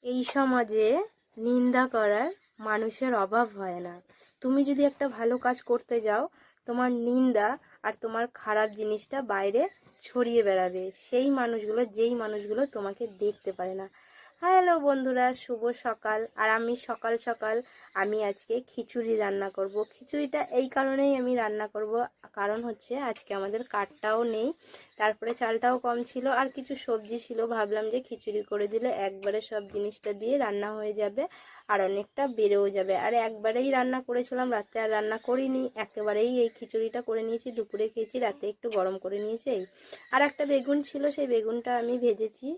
এই সমাজে নিন্দা করার মানুষের অভাব হয় না। তুমি যদি একটা ভালো কাজ করতে যাও, তোমার নিন্দা আর তোমার খারাপ জিনিসটা বাইরে ছড়িয়ে বেড়াবে যেই মানুষগুলো তোমাকে দেখতে পারে না। হ্যালো বন্ধুরা, শুভ সকাল। আর আমি সকাল সকাল আমি আজকে খিচুড়ি রান্না করব। খিচুড়িটা এই কারণেই আমি রান্না করব, কারণ হচ্ছে আজকে আমাদের কাঠটাও নেই, তারপরে চালটাও কম ছিল, আর কিছু সবজি ছিল। ভাবলাম যে খিচুড়ি করে দিলে একবারে সব জিনিসটা দিয়ে রান্না হয়ে যাবে আর অনেকটা বেড়েও যাবে। আর একবারেই রান্না করেছিলাম, রাতে আর রান্না করিনি, একেবারেই এই খিচুড়িটা করে নিয়েছি। দুপুরে খেয়েছি, রাতে একটু গরম করে নিয়েছি। আর একটা বেগুন ছিল, সেই বেগুনটা আমি ভেজেছি।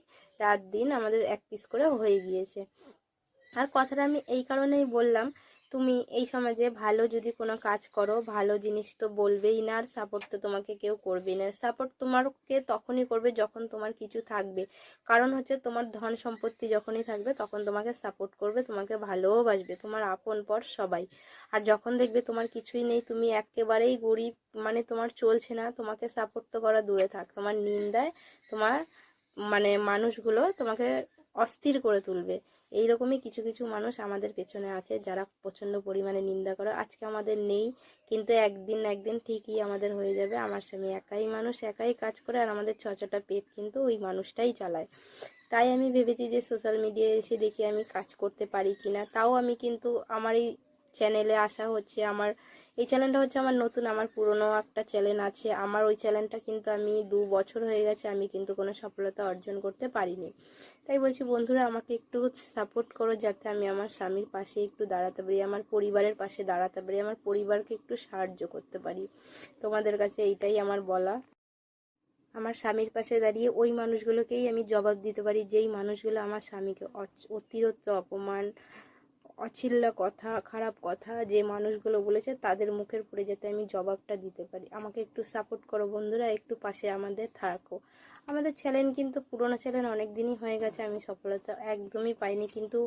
রাত দিন আমাদের এক পিস করে হয়ে গিয়েছে। আর কথাটা আমি এই কারণেই বললাম, তুমি এই সমাজে ভালো যদি কোনো কাজ করো, ভালো জিনিস তো বলবেই না, আর সাপোর্ট তো তোমাকে কেউ করবেই না। সাপোর্ট তোমাকে তখনই করবে যখন তোমার কিছু থাকবে। কারণ হচ্ছে তোমার ধন সম্পত্তি যখনই থাকবে তখন তোমাকে সাপোর্ট করবে, তোমাকে ভালোবাসবে, তোমার আপন পর সবাই। আর যখন দেখবে তোমার কিছুই নেই, তুমি একেবারেই গরিব, মানে তোমার চলছে না, তোমাকে সাপোর্ট তো করা দূরে থাক, তোমার নিন্দায় তোমার মানুষগুলো তোমাকে অস্থির করে তুলবে। এইরকমই কিছু কিছু মানুষ আমাদের পেছনে আছে, যারা প্রচণ্ড পরিমাণে নিন্দা করে। আজকে আমাদের নেই, কিন্তু একদিন না একদিন ঠিকই আমাদের হয়ে যাবে। আমার স্বামী একাই মানুষ, একাই কাজ করে, আর আমাদের ছটা পেট কিন্তু ওই মানুষটাই চালায়। তাই আমি ভেবেছি যে সোশ্যাল মিডিয়ায় এসে দেখি আমি কাজ করতে পারি কিনা। তাও আমি কিন্তু আমার এই চ্যানেলে আসা হচ্ছে, এই চ্যানেলটা হচ্ছে আমার নতুন। আমার পুরনো একটা চ্যানেল আছে, আমার ওই চ্যানেলটা কিন্তু আমি 2 বছর হয়ে গেছে, আমি কিন্তু কোনো সফলতা অর্জন করতে পারিনি। তাই বলছি বন্ধুরা, আমাকে একটু সাপোর্ট করো, যাতে আমি আমার স্বামীর পাশে একটু দাঁড়াতে পারি, আমার পরিবারের পাশে দাঁড়াতে পারি, আমার পরিবারকে একটু সাহায্য করতে পারি। তোমাদের কাছে এইটাই আমার বলা। আমার স্বামীর পাশে দাঁড়িয়ে ওই মানুষগুলোকেই আমি জবাব দিতে পারি, যেই মানুষগুলো আমার স্বামীকে অতিরিক্ত অপমান, অছিল্লা কথা, খারাপ কথা যে মানুষগুলো বলেছে, তাদের মুখের পরে যাতে আমি জবাবটা দিতে পারি। আমাকে একটু সাপোর্ট করো বন্ধুরা, একটু পাশে আমাদের থাকো। আমাদের চ্যানেল কিন্তু পুরোনো চ্যানেল, অনেক দিনই হয়ে গেছে, আমি সফলতা একদমই পাইনি, কিন্তু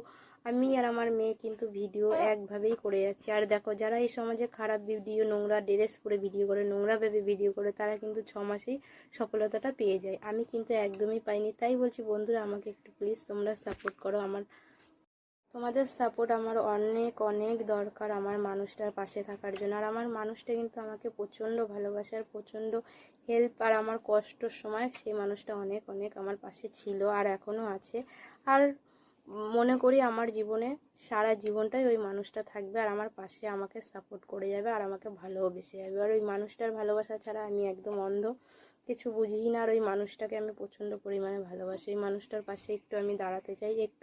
আমি আর আমার মেয়ে কিন্তু ভিডিও একভাবেই করে যাচ্ছি। আর দেখো, যারা এই সমাজে খারাপ ভিডিও, নোংরা ড্রেস পরে ভিডিও করে, নোংরা ভেবে ভিডিও করে, তারা কিন্তু 6 মাসেই সফলতাটা পেয়ে যায়। আমি কিন্তু একদমই পাইনি। তাই বলছি বন্ধুরা, আমাকে একটু প্লিজ তোমরা সাপোর্ট করো। তোমাদের সাপোর্ট আমার অনেক অনেক দরকার আমার মানুষটার পাশে থাকার জন্য। আর আমার মানুষটা কিন্তু আমাকে প্রচণ্ড ভালোবাসে আর প্রচণ্ড হেল্প, আর আমার কষ্টর সময় সেই মানুষটা অনেক অনেক আমার পাশে ছিল আর এখনও আছে। আর মনে করি আমার জীবনে সারা জীবনটাই ওই মানুষটা থাকবে, আর আমার পাশে আমাকে সাপোর্ট করে যাবে, আর আমাকে ভালোবেসে যাবে। আর ওই মানুষটার ভালোবাসা ছাড়া আমি একদম অন্ধ, কিছু বুঝি না। আর ওই মানুষটাকে আমি প্রচণ্ড পরিমাণে ভালোবাসি, ওই মানুষটার পাশে একটু আমি দাঁড়াতে চাই, একটু